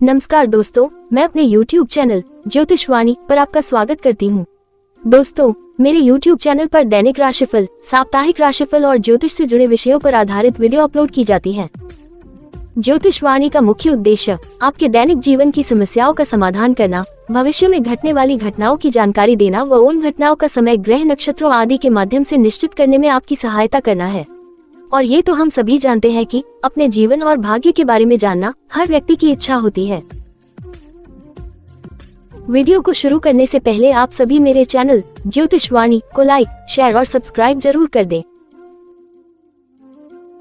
नमस्कार दोस्तों, मैं अपने YouTube चैनल ज्योतिषवाणी पर आपका स्वागत करती हूँ। दोस्तों, मेरे YouTube चैनल पर दैनिक राशिफल, साप्ताहिक राशिफल और ज्योतिष से जुड़े विषयों पर आधारित वीडियो अपलोड की जाती है। ज्योतिषवाणी का मुख्य उद्देश्य आपके दैनिक जीवन की समस्याओं का समाधान करना, भविष्य में घटने वाली घटनाओं की जानकारी देना व उन घटनाओं का समय, ग्रह, नक्षत्रों आदि के माध्यम से निश्चित करने में आपकी सहायता करना है। और ये तो हम सभी जानते हैं कि अपने जीवन और भाग्य के बारे में जानना हर व्यक्ति की इच्छा होती है। वीडियो को शुरू करने से पहले आप सभी मेरे चैनल ज्योतिषवाणी को लाइक, शेयर और सब्सक्राइब जरूर कर दें।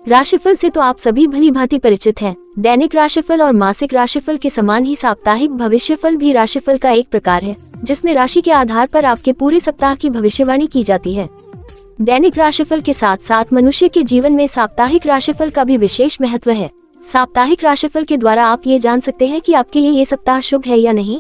राशिफल से तो आप सभी भली भांति परिचित हैं। दैनिक राशिफल और मासिक राशिफल के समान ही साप्ताहिक भविष्यफल भी राशिफल का एक प्रकार है, जिसमें राशि के आधार पर आपके पूरे सप्ताह की भविष्यवाणी की जाती है। दैनिक राशिफल के साथ साथ मनुष्य के जीवन में साप्ताहिक राशिफल का भी विशेष महत्व है। साप्ताहिक राशिफल के द्वारा आप ये जान सकते हैं कि आपके लिए ये सप्ताह शुभ है या नहीं।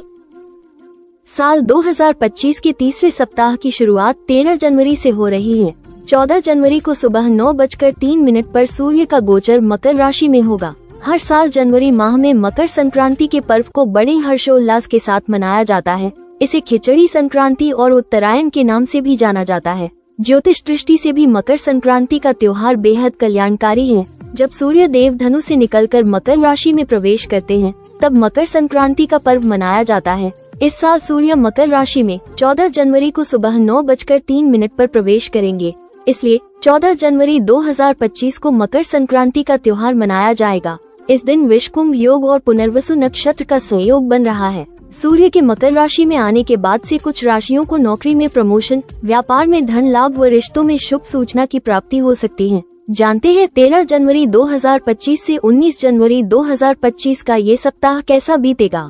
साल 2025 के तीसरे सप्ताह की शुरुआत 13 जनवरी से हो रही है। 14 जनवरी को सुबह 9:03 पर सूर्य का गोचर मकर राशि में होगा। हर साल जनवरी माह में मकर संक्रांति के पर्व को बड़े हर्षोल्लास के साथ मनाया जाता है। इसे खिचड़ी संक्रांति और उत्तरायण के नाम से भी जाना जाता है। ज्योतिष दृष्टि से भी मकर संक्रांति का त्योहार बेहद कल्याणकारी है। जब सूर्य देव धनु से निकलकर मकर राशि में प्रवेश करते हैं, तब मकर संक्रांति का पर्व मनाया जाता है। इस साल सूर्य मकर राशि में 14 जनवरी को सुबह 9:03 पर प्रवेश करेंगे। इसलिए 14 जनवरी 2025 को मकर संक्रांति का त्योहार मनाया जाएगा। इस दिन विषकुंभ योग और पुनर्वसु नक्षत्र का संयोग बन रहा है। सूर्य के मकर राशि में आने के बाद से कुछ राशियों को नौकरी में प्रमोशन, व्यापार में धन लाभ व रिश्तों में शुभ सूचना की प्राप्ति हो सकती है। जानते हैं 13 जनवरी 2025 से 19 जनवरी 2025 का ये सप्ताह कैसा बीतेगा।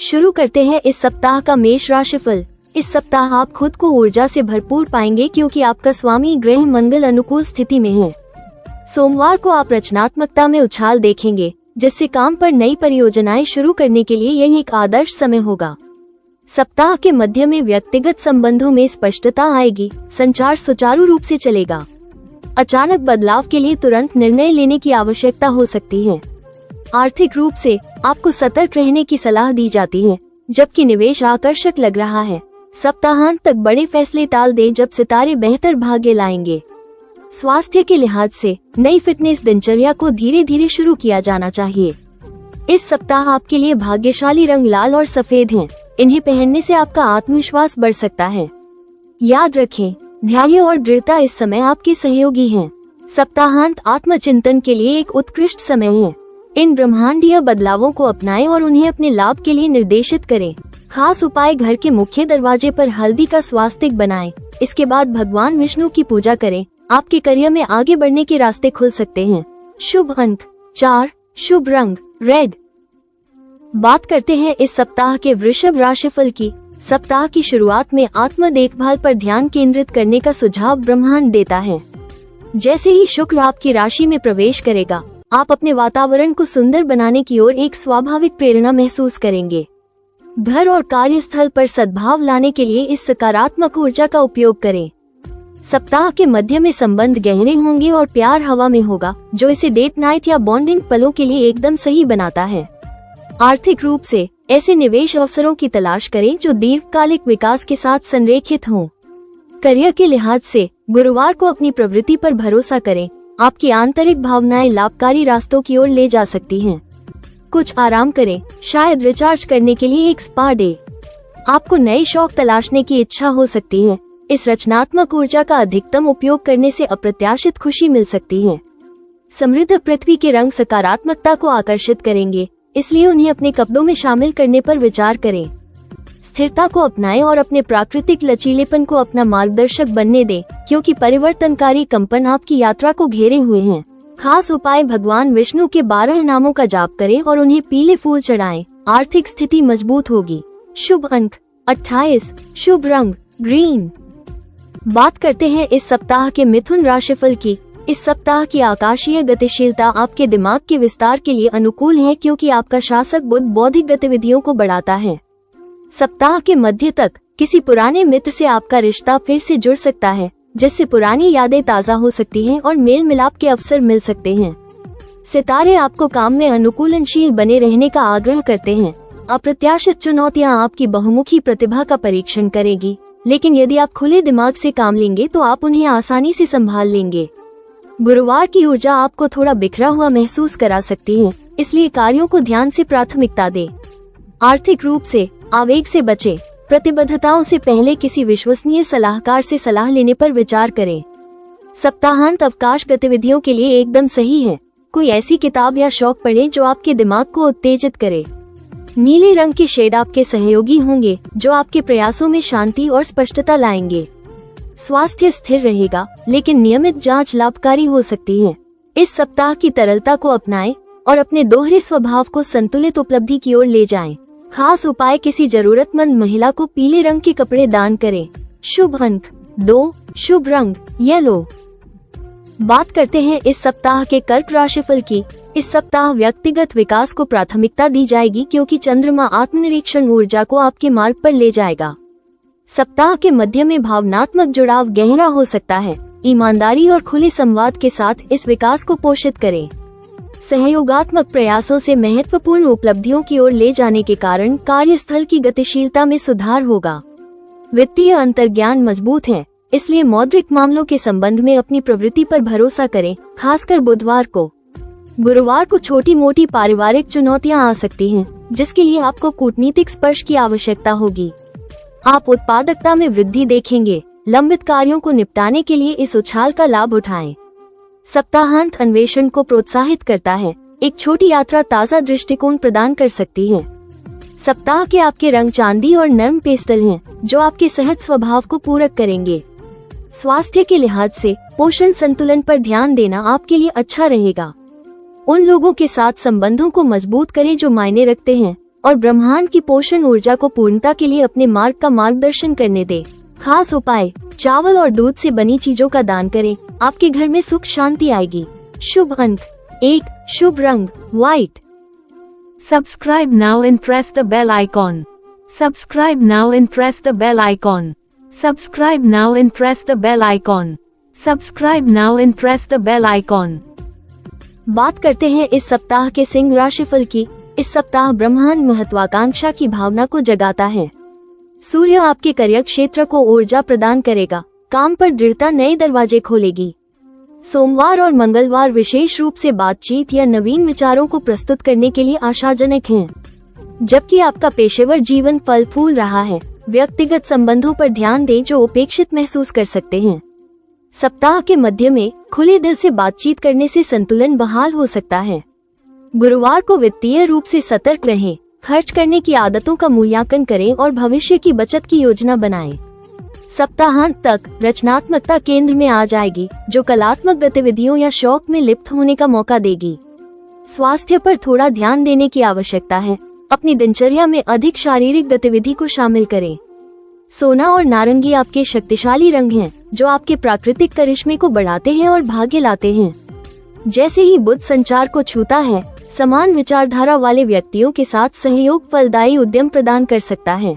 शुरू करते हैं इस सप्ताह का मेष राशिफल। इस सप्ताह आप खुद को ऊर्जा से भरपूर पाएंगे, क्योंकि आपका स्वामी ग्रह मंगल अनुकूल स्थिति में है। सोमवार को आप रचनात्मकता में उछाल देखेंगे, जिससे काम पर नई परियोजनाएं शुरू करने के लिए यह एक आदर्श समय होगा। सप्ताह के मध्य में व्यक्तिगत संबंधों में स्पष्टता आएगी, संचार सुचारू रूप से चलेगा। अचानक बदलाव के लिए तुरंत निर्णय लेने की आवश्यकता हो सकती है। आर्थिक रूप से आपको सतर्क रहने की सलाह दी जाती है, जबकि निवेश आकर्षक लग रहा है। सप्ताहांत तक बड़े फैसले टाल दें, जब सितारे बेहतर भाग्य लाएंगे। स्वास्थ्य के लिहाज से नई फिटनेस दिनचर्या को धीरे धीरे शुरू किया जाना चाहिए। इस सप्ताह आपके लिए भाग्यशाली रंग लाल और सफेद हैं। इन्हें पहनने से आपका आत्मविश्वास बढ़ सकता है। याद रखें, धैर्य और दृढ़ता इस समय आपके सहयोगी हैं। सप्ताहांत आत्मचिंतन के लिए एक उत्कृष्ट समय है। इन ब्रह्मांडीय बदलावों को अपनाएं और उन्हें अपने लाभ के लिए निर्देशित करें। खास उपाय: घर के मुख्य दरवाजे पर हल्दी का स्वास्तिक बनाएं। इसके बाद भगवान विष्णु की पूजा करें। आपके करियर में आगे बढ़ने के रास्ते खुल सकते हैं। शुभ अंक 4, शुभ रंग रेड। बात करते हैं इस सप्ताह के वृषभ राशिफल की। सप्ताह की शुरुआत में आत्म देखभाल पर ध्यान केंद्रित करने का सुझाव ब्रह्मांड देता है। जैसे ही शुक्र आपकी राशि में प्रवेश करेगा, आप अपने वातावरण को सुंदर बनाने की ओर एक स्वाभाविक प्रेरणा महसूस करेंगे। घर और कार्यस्थल पर सद्भाव लाने के लिए इस सकारात्मक ऊर्जा का उपयोग करें। सप्ताह के मध्य में संबंध गहरे होंगे और प्यार हवा में होगा, जो इसे डेट नाइट या बॉन्डिंग पलों के लिए एकदम सही बनाता है। आर्थिक रूप से ऐसे निवेश अवसरों की तलाश करें जो दीर्घकालिक विकास के साथ संरेखित हों। करियर के लिहाज से गुरुवार को अपनी प्रवृत्ति पर भरोसा करें। आपकी आंतरिक भावनाएं लाभकारी रास्तों की ओर ले जा सकती हैं। कुछ आराम करें, शायद रिचार्ज करने के लिए एक स्पा डे। आपको नए शौक तलाशने की इच्छा हो सकती है। इस रचनात्मक ऊर्जा का अधिकतम उपयोग करने से अप्रत्याशित खुशी मिल सकती है। समृद्ध पृथ्वी के रंग सकारात्मकता को आकर्षित करेंगे, इसलिए उन्हें अपने कपड़ों में शामिल करने पर विचार करें। स्थिरता को अपनाएं और अपने प्राकृतिक लचीलेपन को अपना मार्गदर्शक बनने दें, क्योंकि परिवर्तनकारी कंपन आपकी यात्रा को घेरे हुए हैं। खास उपाय: भगवान विष्णु के 12 नामों का जाप करें और उन्हें पीले फूल चढ़ाएं। आर्थिक स्थिति मजबूत होगी। शुभ अंक 28, शुभ रंग ग्रीन। बात करते हैं इस सप्ताह के मिथुन राशिफल की। इस सप्ताह की आकाशीय गतिशीलता आपके दिमाग के विस्तार के लिए अनुकूल है, क्योंकि आपका शासक बुध बौद्धिक गतिविधियों को बढ़ाता है। सप्ताह के मध्य तक किसी पुराने मित्र से आपका रिश्ता फिर से जुड़ सकता है, जिससे पुरानी यादें ताज़ा हो सकती हैं और मेल मिलाप के अवसर मिल सकते हैं। सितारे आपको काम में अनुकूलनशील बने रहने का आग्रह करते हैं। अप्रत्याशित चुनौतियां आपकी बहुमुखी प्रतिभा का परीक्षण करेगी, लेकिन यदि आप खुले दिमाग से काम लेंगे तो आप उन्हें आसानी से संभाल लेंगे। गुरुवार की ऊर्जा आपको थोड़ा बिखरा हुआ महसूस करा सकती है, इसलिए कार्यों को ध्यान से प्राथमिकता दें। आर्थिक रूप से आवेग से बचें। प्रतिबद्धताओं से पहले किसी विश्वसनीय सलाहकार से सलाह लेने पर विचार करें। सप्ताहांत अवकाश गतिविधियों के लिए एकदम सही है। कोई ऐसी किताब या शौक पढ़ें जो आपके दिमाग को उत्तेजित करे। नीले रंग के शेड आपके सहयोगी होंगे जो आपके प्रयासों में शांति और स्पष्टता लाएंगे। स्वास्थ्य स्थिर रहेगा, लेकिन नियमित जांच लाभकारी हो सकती है। इस सप्ताह की तरलता को अपनाएं और अपने दोहरे स्वभाव को संतुलित उपलब्धि की ओर ले जाएं। खास उपाय, किसी जरूरतमंद महिला को पीले रंग के कपड़े दान करें। शुभ अंक 2, शुभ रंग येलो। बात करते हैं इस सप्ताह के कर्क राशिफल की। इस सप्ताह व्यक्तिगत विकास को प्राथमिकता दी जाएगी क्योंकि चंद्रमा आत्मनिरीक्षण ऊर्जा को आपके मार्ग पर ले जाएगा। सप्ताह के मध्य में भावनात्मक जुड़ाव गहरा हो सकता है। ईमानदारी और खुले संवाद के साथ इस विकास को पोषित करें। सहयोगात्मक प्रयासों से महत्वपूर्ण उपलब्धियों की ओर ले जाने के कारण कार्यस्थल की गतिशीलता में सुधार होगा। वित्तीय अंतर्ज्ञान मजबूत है, इसलिए मौद्रिक मामलों के संबंध में अपनी प्रवृत्ति पर भरोसा करें, खासकर बुधवार को। गुरुवार को छोटी मोटी पारिवारिक चुनौतियां आ सकती हैं, जिसके लिए आपको कूटनीतिक स्पर्श की आवश्यकता होगी। आप उत्पादकता में वृद्धि देखेंगे। लंबित कार्यों को निपटाने के लिए इस उछाल का लाभ उठाएं। सप्ताहांत अन्वेषण को प्रोत्साहित करता है। एक छोटी यात्रा ताज़ा दृष्टिकोण प्रदान कर सकती है। सप्ताह के आपके रंग चांदी और नर्म पेस्टल हैं, जो आपके सहज स्वभाव को पूरक करेंगे। स्वास्थ्य के लिहाज से पोषण संतुलन पर ध्यान देना आपके लिए अच्छा रहेगा। उन लोगों के साथ संबंधों को मजबूत करें जो मायने रखते हैं और ब्रह्मांड की पोषण ऊर्जा को पूर्णता के लिए अपने मार्ग का मार्गदर्शन करने दें। खास उपाय, चावल और दूध से बनी चीजों का दान करें। आपके घर में सुख शांति आएगी। शुभ अंक 1, शुभ रंग white. Subscribe now and press the bell icon. Subscribe now and press the bell icon. Subscribe now and press the bell icon. Subscribe now and press the bell icon. बात करते हैं इस सप्ताह के सिंह राशिफल की। इस सप्ताह ब्रह्मांड महत्वाकांक्षा की भावना को जगाता है। सूर्य आपके कार्य क्षेत्र को ऊर्जा प्रदान करेगा। काम पर दृढ़ता नए दरवाजे खोलेगी। सोमवार और मंगलवार विशेष रूप से बातचीत या नवीन विचारों को प्रस्तुत करने के लिए आशाजनक हैं, जबकि आपका पेशेवर जीवन फल फूल रहा है। व्यक्तिगत संबंधों पर ध्यान दें जो उपेक्षित महसूस कर सकते हैं। सप्ताह के मध्य में खुले दिल से बातचीत करने से संतुलन बहाल हो सकता है। गुरुवार को वित्तीय रूप से सतर्क रहें। खर्च करने की आदतों का मूल्यांकन करें और भविष्य की बचत की योजना बनाएं। सप्ताहांत तक रचनात्मकता केंद्र में आ जाएगी, जो कलात्मक गतिविधियों या शौक में लिप्त होने का मौका देगी। स्वास्थ्य पर थोड़ा ध्यान देने की आवश्यकता है। अपनी दिनचर्या में अधिक शारीरिक गतिविधि को शामिल करें। सोना और नारंगी आपके शक्तिशाली रंग हैं, जो आपके प्राकृतिक करिश्मे को बढ़ाते हैं और भाग्य लाते हैं। जैसे ही बुध संचार को छूता है, समान विचारधारा वाले व्यक्तियों के साथ सहयोग फलदायी उद्यम प्रदान कर सकता है।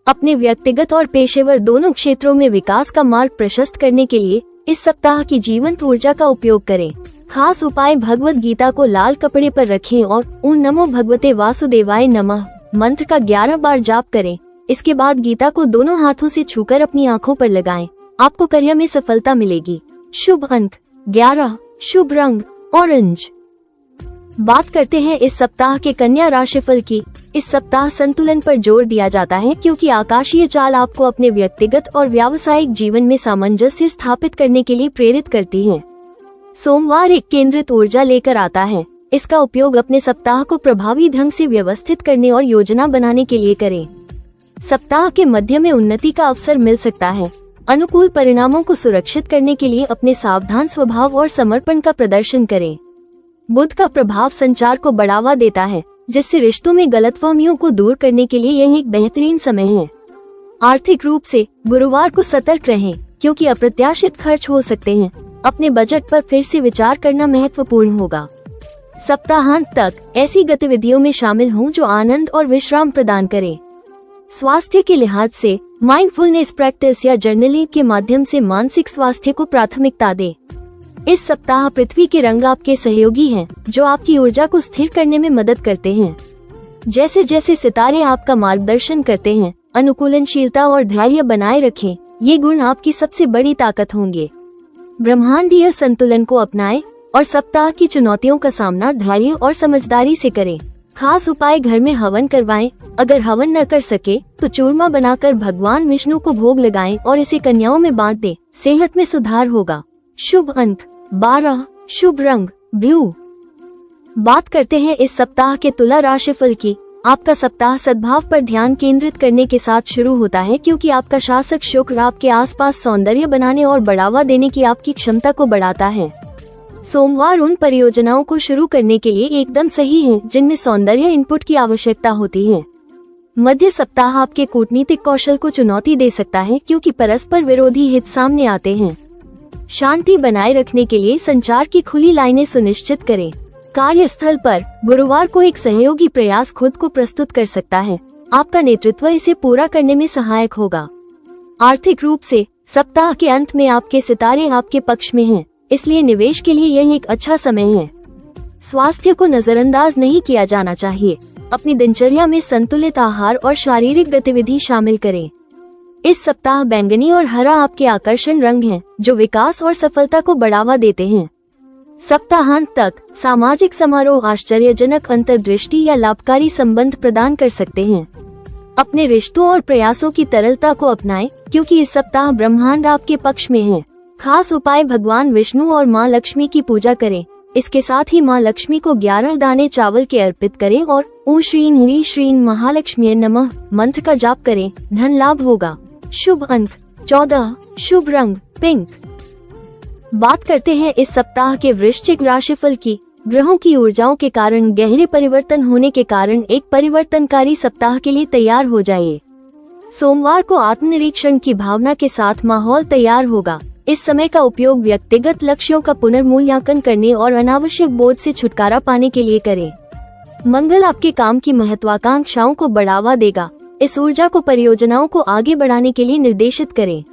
अपने व्यक्तिगत और पेशेवर दोनों क्षेत्रों में विकास का मार्ग प्रशस्त करने के लिए इस सप्ताह की जीवंत ऊर्जा का उपयोग करें। खास उपाय, भगवत गीता को लाल कपड़े पर रखें और ओम नमो भगवते वासुदेवाय नमः मंत्र का 11 बार जाप करें। इसके बाद गीता को दोनों हाथों से छूकर अपनी आंखों पर लगाएं। आपको कार्य में सफलता मिलेगी। शुभ अंक 11, शुभ रंग ऑरेंज। बात करते हैं इस सप्ताह के कन्या राशिफल की। इस सप्ताह संतुलन पर जोर दिया जाता है क्योंकि आकाशीय चाल आपको अपने व्यक्तिगत और व्यावसायिक जीवन में सामंजस्य स्थापित करने के लिए प्रेरित करती है। सोमवार एक केंद्रित ऊर्जा लेकर आता है। इसका उपयोग अपने सप्ताह को प्रभावी ढंग से व्यवस्थित करने और योजना बनाने के लिए करें। सप्ताह के मध्य में उन्नति का अवसर मिल सकता है। अनुकूल परिणामों को सुरक्षित करने के लिए अपने सावधान स्वभाव और समर्पण का प्रदर्शन करें। बुध का प्रभाव संचार को बढ़ावा देता है, जिससे रिश्तों में गलतफहमियों को दूर करने के लिए यह एक बेहतरीन समय है। आर्थिक रूप से गुरुवार को सतर्क रहें, क्योंकि अप्रत्याशित खर्च हो सकते हैं। अपने बजट पर फिर से विचार करना महत्वपूर्ण होगा। सप्ताहांत तक ऐसी गतिविधियों में शामिल हों जो आनंद और विश्राम प्रदान करें। स्वास्थ्य के लिहाज से माइंडफुलनेस प्रैक्टिस या जर्नलिंग के माध्यम से मानसिक स्वास्थ्य को प्राथमिकता दें। इस सप्ताह पृथ्वी के रंग आपके सहयोगी हैं, जो आपकी ऊर्जा को स्थिर करने में मदद करते हैं। जैसे जैसे सितारे आपका मार्गदर्शन करते हैं, अनुकूलनशीलता और धैर्य बनाए रखें, ये गुण आपकी सबसे बड़ी ताकत होंगे। ब्रह्मांडीय संतुलन को अपनाएं और सप्ताह की चुनौतियों का सामना धैर्य और समझदारी से करें। खास उपाय घर में हवन करवाएं। अगर हवन न कर सके तो चूरमा बनाकर भगवान विष्णु को भोग लगाएं और इसे कन्याओं में बांट दें। सेहत में सुधार होगा। शुभ अंक 12, शुभ रंग ब्लू। बात करते हैं इस सप्ताह के तुला राशिफल की। आपका सप्ताह सद्भाव पर ध्यान केंद्रित करने के साथ शुरू होता है, क्योंकि आपका शासक शुक्र आपके आसपास सौंदर्य बनाने और बढ़ावा देने की आपकी क्षमता को बढ़ाता है। सोमवार उन परियोजनाओं को शुरू करने के लिए एकदम सही है जिनमें सौंदर्य इनपुट की आवश्यकता होती है। मध्य सप्ताह आपके कूटनीतिक कौशल को चुनौती दे सकता है, क्योंकि परस्पर विरोधी हित सामने आते हैं। शांति बनाए रखने के लिए संचार की खुली लाइनें सुनिश्चित करें। कार्यस्थल पर गुरुवार को एक सहयोगी प्रयास खुद को प्रस्तुत कर सकता है। आपका नेतृत्व इसे पूरा करने में सहायक होगा। आर्थिक रूप से सप्ताह के अंत में आपके सितारे आपके पक्ष में हैं, इसलिए निवेश के लिए यह एक अच्छा समय है। स्वास्थ्य को नजरअंदाज नहीं किया जाना चाहिए। अपनी दिनचर्या में संतुलित आहार और शारीरिक गतिविधि शामिल करें। इस सप्ताह बैंगनी और हरा आपके आकर्षण रंग हैं, जो विकास और सफलता को बढ़ावा देते हैं। सप्ताहांत तक सामाजिक समारोह आश्चर्यजनक अंतर्दृष्टि या लाभकारी संबंध प्रदान कर सकते हैं। अपने रिश्तों और प्रयासों की तरलता को अपनाएं, क्योंकि इस सप्ताह ब्रह्मांड आपके पक्ष में है। खास उपाय भगवान विष्णु और माँ लक्ष्मी की पूजा करें। इसके साथ ही माँ लक्ष्मी को 11 दाने चावल के अर्पित करें और ओम श्रीं ह्रीं श्रीं महालक्ष्मी नमः मंत्र का जाप करें। धन लाभ होगा। शुभ अंक 14, शुभ रंग पिंक। बात करते हैं इस सप्ताह के वृश्चिक राशिफल की। ग्रहों की ऊर्जाओं के कारण गहरे परिवर्तन होने के कारण एक परिवर्तनकारी सप्ताह के लिए तैयार हो जाइए। सोमवार को आत्मनिरीक्षण की भावना के साथ माहौल तैयार होगा। इस समय का उपयोग व्यक्तिगत लक्ष्यों का पुनर्मूल्यांकन करने और अनावश्यक बोझ से छुटकारा पाने के लिए करें। मंगल आपके काम की महत्वाकांक्षाओं को बढ़ावा देगा। इस ऊर्जा को परियोजनाओं को आगे बढ़ाने के लिए निर्देशित करें।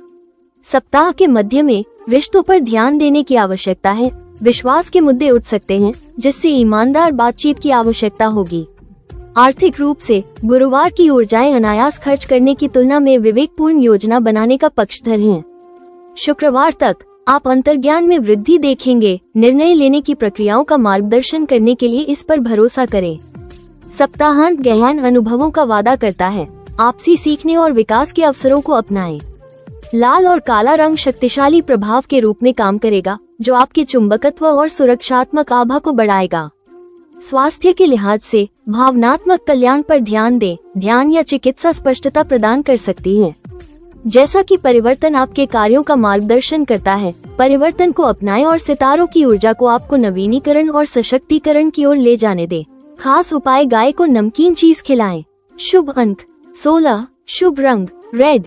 सप्ताह के मध्य में रिश्तों पर ध्यान देने की आवश्यकता है। विश्वास के मुद्दे उठ सकते हैं, जिससे ईमानदार बातचीत की आवश्यकता होगी। आर्थिक रूप से गुरुवार की ऊर्जाएं अनायास खर्च करने की तुलना में विवेकपूर्ण योजना बनाने का पक्षधर हैं। शुक्रवार तक आप अंतर्ज्ञान में वृद्धि देखेंगे। निर्णय लेने की प्रक्रियाओं का मार्गदर्शन करने के लिए इस पर भरोसा करें। सप्ताहांत गहन अनुभवों का वादा करता है। आपसी सीखने और विकास के अवसरों को अपनाएं। लाल और काला रंग शक्तिशाली प्रभाव के रूप में काम करेगा, जो आपके चुंबकत्व और सुरक्षात्मक आभा को बढ़ाएगा। स्वास्थ्य के लिहाज से भावनात्मक कल्याण पर ध्यान दें। ध्यान या चिकित्सा स्पष्टता प्रदान कर सकती है। जैसा कि परिवर्तन आपके कार्यों का मार्गदर्शन करता है, परिवर्तन को अपनाएं और सितारों की ऊर्जा को आपको नवीनीकरण और सशक्तिकरण की ओर ले जाने दें। खास उपाय गाय को नमकीन चीज खिलाएं। शुभ अंक 16, शुभ रंग रेड।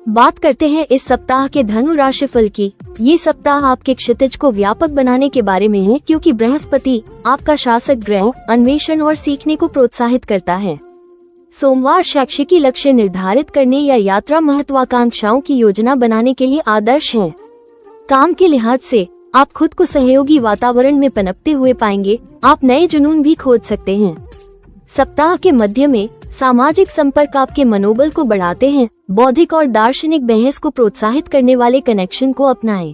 बात करते हैं इस सप्ताह के धनु राशिफल की। ये सप्ताह आपके क्षितिज को व्यापक बनाने के बारे में है, क्योंकि बृहस्पति आपका शासक ग्रह अन्वेषण और सीखने को प्रोत्साहित करता है। सोमवार शैक्षिक लक्ष्य निर्धारित करने या यात्रा महत्वाकांक्षाओं की योजना बनाने के लिए आदर्श है। काम के लिहाज से आप खुद को सहयोगी वातावरण में पनपते हुए पाएंगे। आप नए जुनून भी खोज सकते हैं। सप्ताह के मध्य में सामाजिक संपर्क आपके मनोबल को बढ़ाते हैं। बौद्धिक और दार्शनिक बहस को प्रोत्साहित करने वाले कनेक्शन को अपनाएं।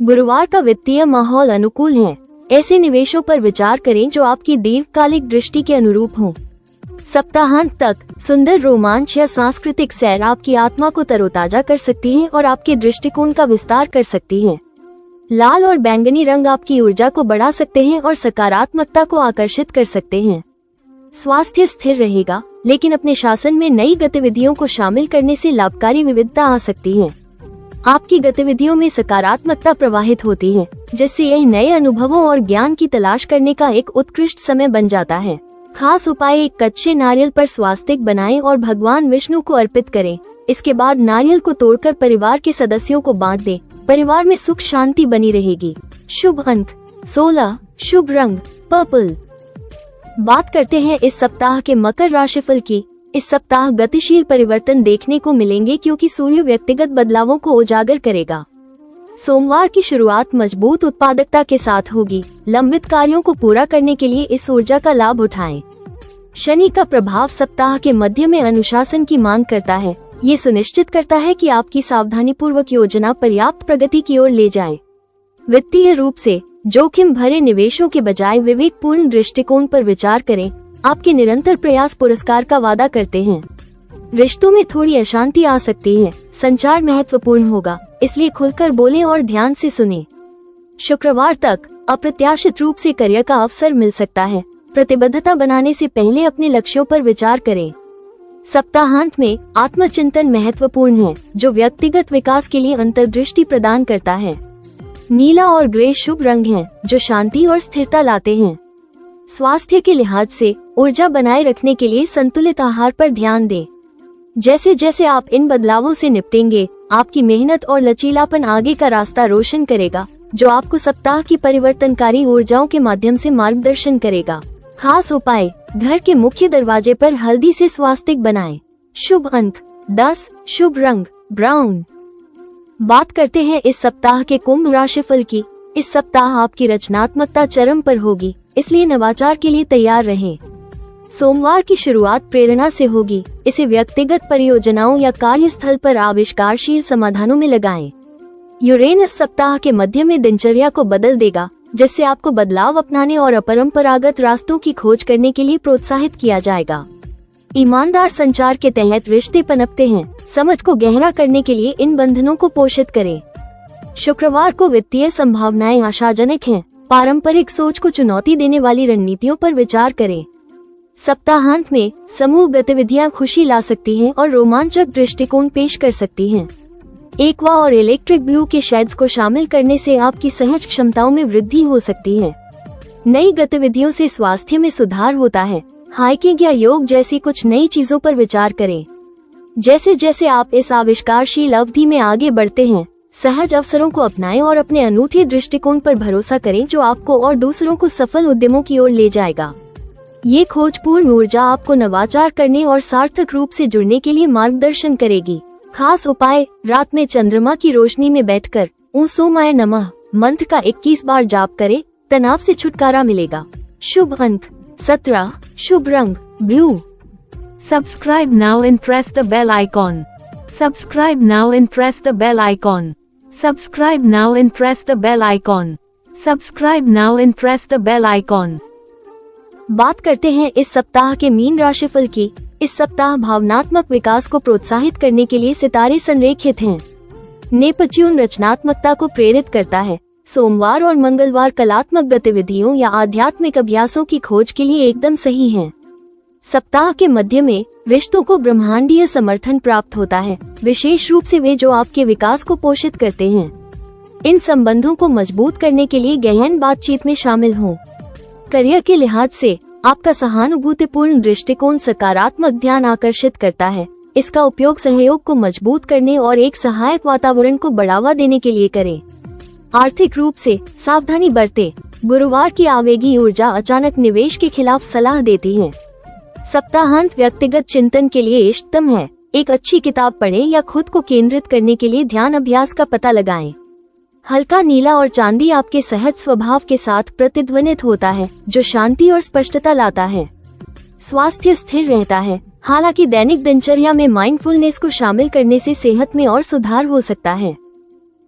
गुरुवार का वित्तीय माहौल अनुकूल है। ऐसे निवेशों पर विचार करें जो आपकी दीर्घकालिक दृष्टि के अनुरूप हों। सप्ताहांत तक सुंदर रोमांच या सांस्कृतिक सैर आपकी आत्मा को तरोताजा कर सकती है और आपके दृष्टिकोण का विस्तार कर सकती है। लाल और बैंगनी रंग आपकी ऊर्जा को बढ़ा सकते हैं और सकारात्मकता को आकर्षित कर सकते हैं। स्वास्थ्य स्थिर रहेगा, लेकिन अपने शासन में नई गतिविधियों को शामिल करने से लाभकारी विविधता आ सकती है। आपकी गतिविधियों में सकारात्मकता प्रवाहित होती है, जिससे यह नए अनुभवों और ज्ञान की तलाश करने का एक उत्कृष्ट समय बन जाता है। खास उपाय एक कच्चे नारियल पर स्वास्तिक बनाएं और भगवान विष्णु को अर्पित करें। इसके बाद नारियल को तोड़कर परिवार के सदस्यों को बांट दें। परिवार में सुख शांति बनी रहेगी। शुभ अंक 16, शुभ रंग पर्पल। बात करते हैं इस सप्ताह के मकर राशिफल की। इस सप्ताह गतिशील परिवर्तन देखने को मिलेंगे, क्योंकि सूर्य व्यक्तिगत बदलावों को उजागर करेगा। सोमवार की शुरुआत मजबूत उत्पादकता के साथ होगी। लंबित कार्यों को पूरा करने के लिए इस ऊर्जा का लाभ उठाएं। शनि का प्रभाव सप्ताह के मध्य में अनुशासन की मांग करता है। ये सुनिश्चित करता है कि आपकी सावधानीपूर्वक योजना पर्याप्त प्रगति की ओर ले जाए। वित्तीय रूप से जोखिम भरे निवेशों के बजाय विवेकपूर्ण दृष्टिकोण पर विचार करें। आपके निरंतर प्रयास पुरस्कार का वादा करते हैं। रिश्तों में थोड़ी अशांति आ सकती है। संचार महत्वपूर्ण होगा, इसलिए खुलकर बोलें और ध्यान से सुनें। शुक्रवार तक अप्रत्याशित रूप से करियर का अवसर मिल सकता है। प्रतिबद्धता बनाने से पहले अपने लक्ष्यों पर विचार करें। सप्ताहांत में आत्मचिंतन महत्वपूर्ण है, जो व्यक्तिगत विकास के लिए अंतर्दृष्टि प्रदान करता है। नीला और ग्रे शुभ रंग हैं, जो शांति और स्थिरता लाते हैं। स्वास्थ्य के लिहाज से ऊर्जा बनाए रखने के लिए संतुलित आहार पर ध्यान दें। जैसे जैसे आप इन बदलावों से निपटेंगे, आपकी मेहनत और लचीलापन आगे का रास्ता रोशन करेगा, जो आपको सप्ताह की परिवर्तनकारी ऊर्जाओं के माध्यम से मार्गदर्शन करेगा। खास उपाय, घर के मुख्य दरवाजे पर हल्दी से स्वास्तिक बनाएं। शुभ अंक 10, शुभ रंग ब्राउन। बात करते हैं इस सप्ताह के कुंभ राशिफल की। इस सप्ताह आपकी रचनात्मकता चरम पर होगी, इसलिए नवाचार के लिए तैयार रहें। सोमवार की शुरुआत प्रेरणा से होगी। इसे व्यक्तिगत परियोजनाओं या कार्यस्थल पर आविष्कारशील समाधानों में लगाएं। यूरेनस सप्ताह के मध्य में दिनचर्या को बदल देगा, जिससे आपको बदलाव अपनाने और अपरंपरागत रास्तों की खोज करने के लिए प्रोत्साहित किया जाएगा। ईमानदार संचार के तहत रिश्ते पनपते हैं। समझ को गहरा करने के लिए इन बंधनों को पोषित करें। शुक्रवार को वित्तीय संभावनाएं आशाजनक हैं। पारंपरिक सोच को चुनौती देने वाली रणनीतियों पर विचार करें। सप्ताहांत में समूह गतिविधियां खुशी ला सकती हैं और रोमांचक दृष्टिकोण पेश कर सकती हैं। एक्वा और इलेक्ट्रिक ब्लू के शेड्स को शामिल करने से आपकी सहज क्षमताओं में वृद्धि हो सकती है। नई गतिविधियों से स्वास्थ्य में सुधार होता है। हाइकिंग या योग जैसी कुछ नई चीजों पर विचार करें। जैसे जैसे आप इस आविष्कारशील अवधि में आगे बढ़ते हैं, सहज अवसरों को अपनाएं और अपने अनूठे दृष्टिकोण पर भरोसा करें, जो आपको और दूसरों को सफल उद्यमों की ओर ले जाएगा। ये खोजपूर्ण ऊर्जा आपको नवाचार करने और सार्थक रूप से जुड़ने के लिए मार्गदर्शन करेगी। खास उपाय, रात में चंद्रमा की रोशनी में बैठकर ओम सोमाय नमः मंत्र का 21 बार जाप करें। तनाव से छुटकारा मिलेगा। शुभ अंक 17, शुभ रंग blue. Subscribe now and press the bell icon. Subscribe now and press the bell icon. Subscribe now and press the bell icon. Subscribe now and press the bell icon. बात करते हैं इस सप्ताह के मीन राशिफल की। इस सप्ताह भावनात्मक विकास को प्रोत्साहित करने के लिए सितारे संरेखित हैं। नेपच्यून रचनात्मकता को प्रेरित करता है। सोमवार और मंगलवार कलात्मक गतिविधियों या आध्यात्मिक अभ्यासों की खोज के लिए एकदम सही हैं। सप्ताह के मध्य में रिश्तों को ब्रह्मांडीय समर्थन प्राप्त होता है, विशेष रूप से वे जो आपके विकास को पोषित करते हैं। इन संबंधों को मजबूत करने के लिए गहन बातचीत में शामिल हों। करियर के लिहाज से आपका सहानुभूतिपूर्ण दृष्टिकोण सकारात्मक ध्यान आकर्षित करता है। इसका उपयोग सहयोग को मजबूत करने और एक सहायक वातावरण को बढ़ावा देने के लिए करें। आर्थिक रूप से सावधानी बरतें। गुरुवार की आवेगी ऊर्जा अचानक निवेश के खिलाफ सलाह देती है। सप्ताहांत व्यक्तिगत चिंतन के लिए इष्टतम है। एक अच्छी किताब पढ़ें या खुद को केंद्रित करने के लिए ध्यान अभ्यास का पता लगाएं। हल्का नीला और चांदी आपके सहज स्वभाव के साथ प्रतिध्वनित होता है, जो शांति और स्पष्टता लाता है। स्वास्थ्य स्थिर रहता है। हालांकि दैनिक दिनचर्या में माइंडफुलनेस को शामिल करने से सेहत में और सुधार हो सकता है।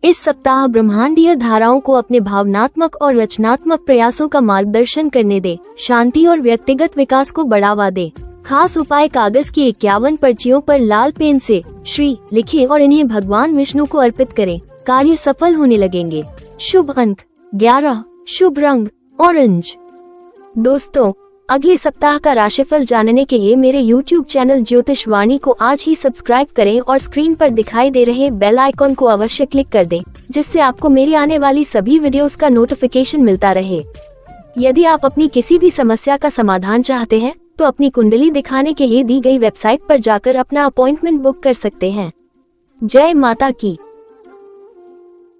इस सप्ताह ब्रह्मांडीय धाराओं को अपने भावनात्मक और रचनात्मक प्रयासों का मार्गदर्शन करने दे। शांति और व्यक्तिगत विकास को बढ़ावा दे। खास उपाय, कागज की 51 पर्चियों पर लाल पेन से श्री लिखें और इन्हें भगवान विष्णु को अर्पित करें। कार्य सफल होने लगेंगे। शुभ अंक 11, शुभ रंग ऑरेंज। दोस्तों, अगले सप्ताह का राशिफल जानने के लिए मेरे YouTube चैनल ज्योतिष वाणी को आज ही सब्सक्राइब करें और स्क्रीन पर दिखाई दे रहे बेल आइकॉन को अवश्य क्लिक कर दें, जिससे आपको मेरी आने वाली सभी वीडियोस का नोटिफिकेशन मिलता रहे। यदि आप अपनी किसी भी समस्या का समाधान चाहते हैं, तो अपनी कुंडली दिखाने के लिए दी गई वेबसाइट पर जाकर अपना अपॉइंटमेंट बुक कर सकते हैं। जय माता की।